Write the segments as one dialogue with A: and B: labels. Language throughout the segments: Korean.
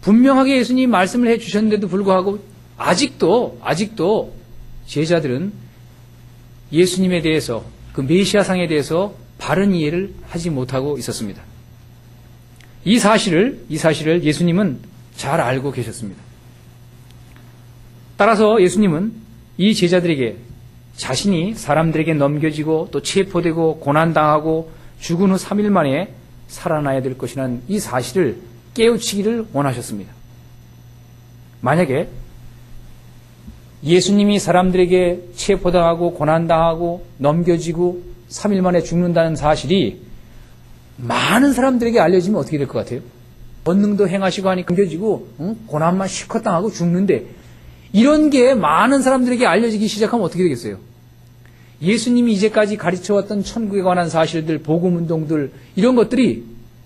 A: 분명하게 예수님이 말씀을 해 주셨는데도 불구하고 아직도 제자들은 예수님에 대해서, 그 메시아상에 대해서 바른 이해를 하지 못하고 있었습니다. 이 사실을 예수님은 잘 알고 계셨습니다. 따라서 예수님은 이 제자들에게 자신이 사람들에게 넘겨지고 또 체포되고 고난당하고 죽은 후 3일 만에 살아나야 될 것이라는 이 사실을 깨우치기를 원하셨습니다. 만약에 예수님이 사람들에게 체포당하고 고난당하고 넘겨지고 3일 만에 죽는다는 사실이 많은 사람들에게 알려지면 어떻게 될 것 같아요? 권능도 행하시고 하니 넘겨지고 고난만 실컷 당하고 죽는데, 이런 게 많은 사람들에게 알려지기 시작하면 어떻게 되겠어요? 예수님이 이제까지 가르쳐왔던 천국에 관한 사실들, 복음운동들, 이런 것들이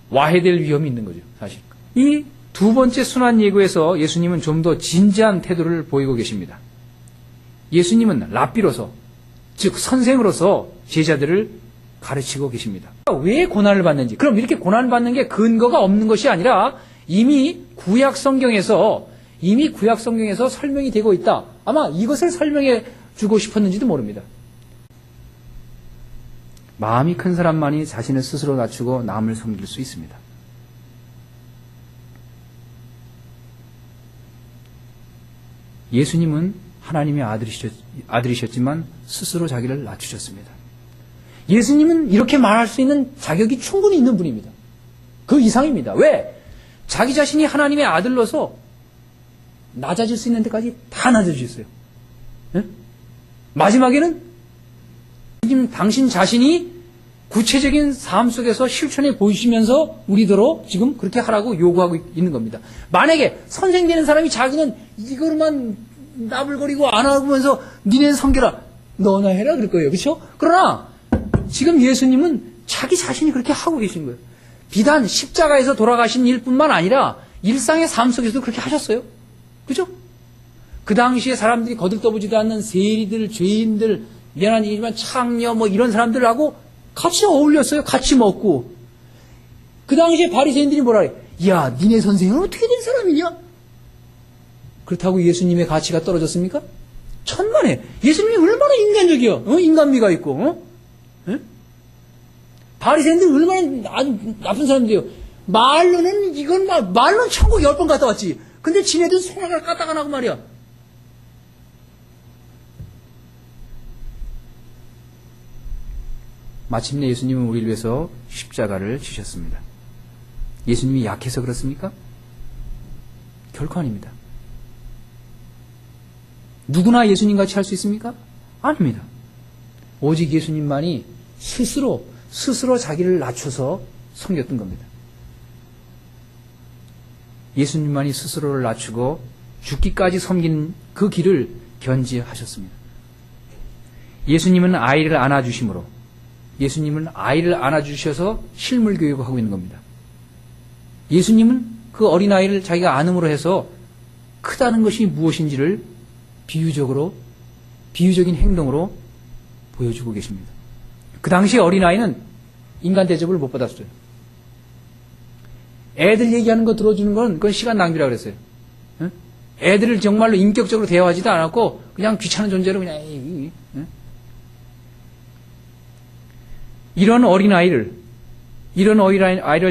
A: 와해될 위험이 있는 거죠, 사실. 이 두 번째 순환 예고에서 예수님은 좀 더 진지한 태도를 보이고 계십니다. 예수님은 랍비로서, 즉 선생으로서 제자들을 가르치고 계십니다. 왜 고난을 받는지, 그럼 이렇게 고난을 받는 게 근거가 없는 것이 아니라 이미 구약 성경에서 설명이 되고 있다. 아마 이것을 설명해 주고 싶었는지도 모릅니다. 마음이 큰 사람만이 자신을 스스로 낮추고 남을 섬길 수 있습니다. 예수님은 하나님의 아들이셨지만 스스로 자기를 낮추셨습니다. 예수님은 이렇게 말할 수 있는 자격이 충분히 있는 분입니다. 그 이상입니다. 왜? 자기 자신이 하나님의 아들로서 낮아질 수 있는 데까지 다 낮아지셨어요. 네? 마지막에는 당신 자신이 구체적인 삶 속에서 실천해 보이시면서 우리더러 지금 그렇게 하라고 요구하고 있는 겁니다. 만약에 선생 되는 사람이 자기는 이거로만 나불거리고 안 하면서 니네 섬겨라, 너나 해라 그럴 거예요. 그렇죠? 그러나 지금 예수님은 자기 자신이 그렇게 하고 계신 거예요. 비단 십자가에서 돌아가신 일뿐만 아니라 일상의 삶 속에서도 그렇게 하셨어요. 그죠? 그 당시에 사람들이 거들떠보지도 않는 세리들, 죄인들, 미안한 얘기지만 창녀 이런 사람들하고 같이 어울렸어요. 같이 먹고. 그 당시에 바리새인들이 뭐라 그래? 야, 니네 선생은 어떻게 된 사람이냐? 그렇다고 예수님의 가치가 떨어졌습니까? 천만에. 예수님이 얼마나 인간적이야. 인간미가 있고. 바리새인들 얼마나 아주 나쁜 사람들이에요. 말로는 천국 10번 갔다 왔지. 근데 지네들 손가락 까딱 안 하고 말이야. 마침내 예수님은 우리를 위해서 십자가를 지셨습니다. 예수님이 약해서 그렇습니까? 결코 아닙니다. 누구나 예수님같이 할 수 있습니까? 아닙니다. 오직 예수님만이 스스로 자기를 낮춰서 섬겼던 겁니다. 예수님만이 스스로를 낮추고 죽기까지 섬긴 그 길을 견지하셨습니다. 예수님은 아이를 안아주심으로, 예수님은 아이를 안아주셔서 실물 교육을 하고 있는 겁니다. 예수님은 그 어린아이를 자기가 안음으로 해서 크다는 것이 무엇인지를 비유적인 행동으로 보여주고 계십니다. 그 당시 어린아이는 인간 대접을 못 받았어요. 애들 얘기하는 거 들어주는 건 그건 시간 낭비라고 그랬어요. 애들을 정말로 인격적으로 대화하지도 않았고 그냥 귀찮은 존재로 그냥 이런 어린아이를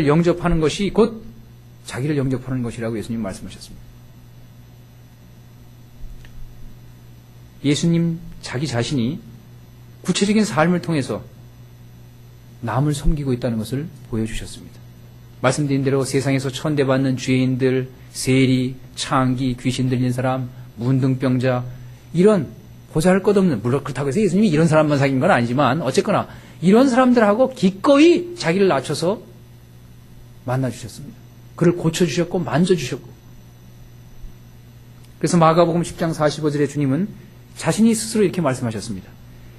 A: 영접하는 것이 곧 자기를 영접하는 것이라고 예수님 말씀하셨습니다. 예수님 자기 자신이 구체적인 삶을 통해서 남을 섬기고 있다는 것을 보여주셨습니다. 말씀드린 대로 세상에서 천대받는 죄인들, 세리, 창기, 귀신 들린 사람, 문둥병자, 이런 보잘것없는, 물론 그렇다고 해서 예수님이 이런 사람만 사귄 건 아니지만 어쨌거나 이런 사람들하고 기꺼이 자기를 낮춰서 만나주셨습니다. 그를 고쳐주셨고 만져주셨고. 그래서 마가복음 10장 45절에 주님은 자신이 스스로 이렇게 말씀하셨습니다.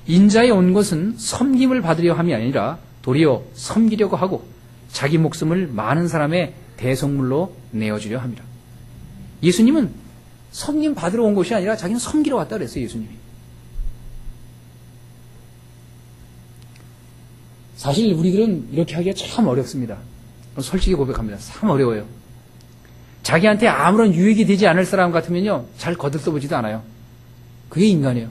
A: 인자에 온 것은 섬김을 받으려 함이 아니라 도리어 섬기려고 하고 자기 목숨을 많은 사람의 대속물로 내어주려 함이라. 예수님은 섬김 받으러 온 것이 아니라 자기는 섬기러 왔다 그랬어요. 예수님이. 사실 우리들은 이렇게 하기가 참 어렵습니다. 솔직히 고백합니다. 참 어려워요. 자기한테 아무런 유익이 되지 않을 사람 같으면요, 잘 거들떠보지도 않아요. 그게 인간이에요.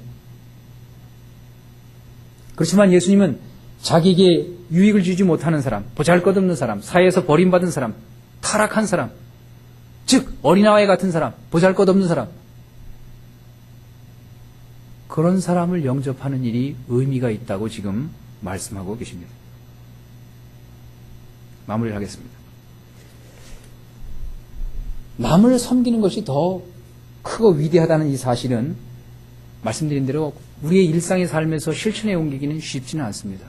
A: 그렇지만 예수님은 자기에게 유익을 주지 못하는 사람, 보잘것없는 사람, 사회에서 버림받은 사람, 타락한 사람, 즉 어린아이 같은 사람, 보잘것없는 사람, 그런 사람을 영접하는 일이 의미가 있다고 지금 말씀하고 계십니다. 마무리를 하겠습니다. 남을 섬기는 것이 더 크고 위대하다는 이 사실은 말씀드린 대로 우리의 일상의 삶에서 실천에 옮기기는 쉽지는 않습니다.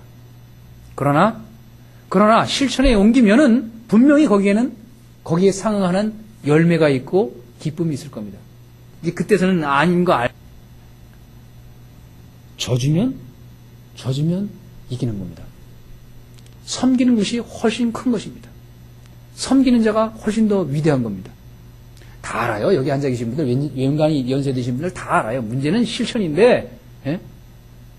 A: 그러나 실천에 옮기면은 분명히 거기에 상응하는 열매가 있고 기쁨이 있을 겁니다. 이제 그때서는 아닌 거 져주면 이기는 겁니다. 섬기는 것이 훨씬 큰 것입니다. 섬기는 자가 훨씬 더 위대한 겁니다. 다 알아요. 여기 앉아 계신 분들, 연간이 연세 드신 분들 다 알아요. 문제는 실천인데, 예?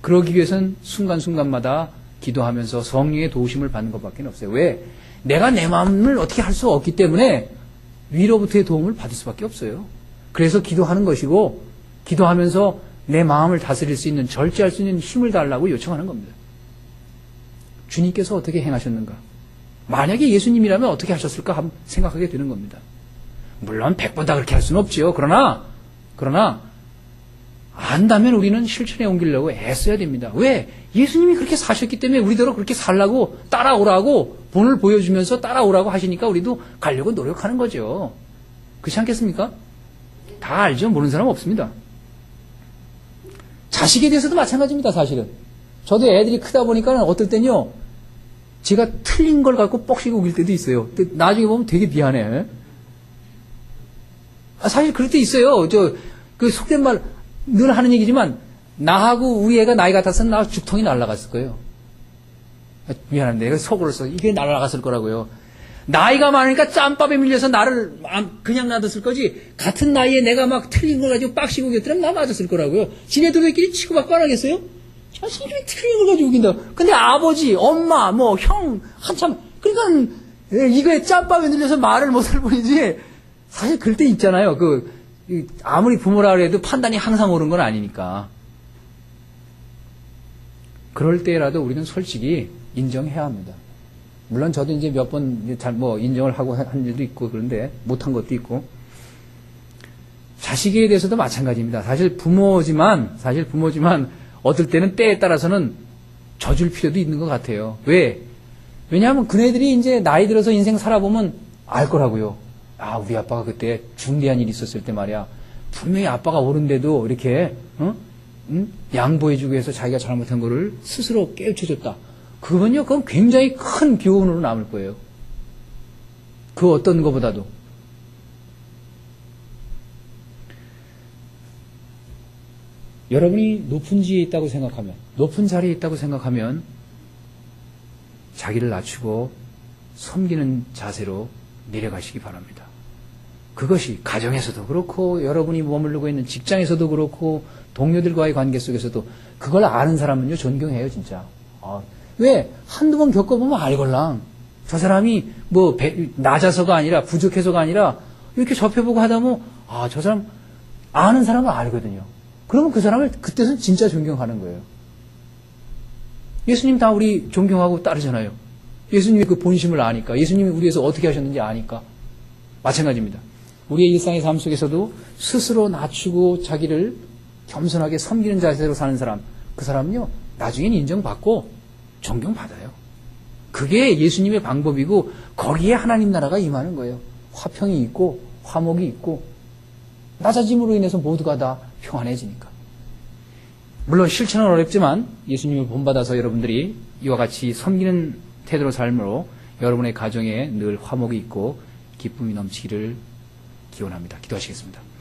A: 그러기 위해서는 순간순간마다 기도하면서 성령의 도우심을 받는 것밖에 없어요. 왜? 내가 내 마음을 어떻게 할 수 없기 때문에 위로부터의 도움을 받을 수밖에 없어요. 그래서 기도하는 것이고, 기도하면서 내 마음을 다스릴 수 있는, 절제할 수 있는 힘을 달라고 요청하는 겁니다. 주님께서 어떻게 행하셨는가? 만약에 예수님이라면 어떻게 하셨을까 한번 생각하게 되는 겁니다. 물론 100번 다 그렇게 할 수는 없지요. 그러나 안다면 우리는 실천에 옮기려고 애써야 됩니다. 왜? 예수님이 그렇게 사셨기 때문에 우리대로 그렇게 살라고 따라오라고 본을 보여주면서 따라오라고 하시니까 우리도 가려고 노력하는 거죠. 그렇지 않겠습니까? 다 알죠. 모르는 사람 없습니다. 자식에 대해서도 마찬가지입니다. 사실은. 저도 애들이 크다 보니까 어떨 땐요, 제가 틀린 걸 갖고 뻑시고 우길 때도 있어요. 나중에 보면 되게 미안해. 사실 그럴 때 있어요. 그 속된 말 늘 하는 얘기지만, 나하고 우리 애가 나이 같았으면 나 죽통이 날아갔을 거예요. 미안한데, 내가 속으로서 이게 날아갔을 거라고요. 나이가 많으니까 짬밥에 밀려서 나를 그냥 놔뒀을 거지, 같은 나이에 내가 막 틀린 걸 가지고 빡시고 우겼더라면 나 맞았을 거라고요. 지네들끼리 치고받고 안 하겠어요? 자식이 틀린 걸 가지고 우긴다. 근데 아버지, 엄마, 형, 한참, 그러니까, 이거에 짬밥에 밀려서 말을 못할 뿐이지, 사실 그럴 때 있잖아요. 아무리 부모라 그래도 판단이 항상 옳은 건 아니니까. 그럴 때라도 우리는 솔직히 인정해야 합니다. 물론 저도 이제 몇 번 인정을 하고 한 일도 있고 그런데 못한 것도 있고. 자식에 대해서도 마찬가지입니다. 사실 부모지만 어떨 때는 때에 따라서는 져줄 필요도 있는 것 같아요. 왜? 왜냐하면 그네들이 이제 나이 들어서 인생 살아보면 알 거라고요. 우리 아빠가 그때 중대한 일이 있었을 때 말이야. 분명히 아빠가 옳은데도 이렇게, 양보해주고 해서 자기가 잘못한 거를 스스로 깨우쳐줬다. 그건 굉장히 큰 교훈으로 남을 거예요. 그 어떤 것보다도. 여러분이 높은 지에 있다고 생각하면, 높은 자리에 있다고 생각하면, 자기를 낮추고 섬기는 자세로 내려가시기 바랍니다. 그것이 가정에서도 그렇고 여러분이 머무르고 있는 직장에서도 그렇고 동료들과의 관계 속에서도 그걸 아는 사람은요 존경해요 진짜. 왜? 한두 번 겪어보면 알걸랑. 저 사람이 낮아서가 아니라 부족해서가 아니라 이렇게 접해보고 하다 보면 저 사람 아는 사람은 알거든요. 그러면 그 사람을 그때는 진짜 존경하는 거예요. 예수님 다 우리 존경하고 따르잖아요. 예수님의 그 본심을 아니까. 예수님이 우리에서 어떻게 하셨는지 아니까. 마찬가지입니다. 우리의 일상의 삶 속에서도 스스로 낮추고 자기를 겸손하게 섬기는 자세로 사는 사람, 그 사람은요, 나중엔 인정받고 존경받아요. 그게 예수님의 방법이고 거기에 하나님 나라가 임하는 거예요. 화평이 있고 화목이 있고 낮아짐으로 인해서 모두가 다 평안해지니까. 물론 실천은 어렵지만 예수님을 본받아서 여러분들이 이와 같이 섬기는 태도로 삶으로 여러분의 가정에 늘 화목이 있고 기쁨이 넘치기를 기원합니다. 기도하시겠습니다.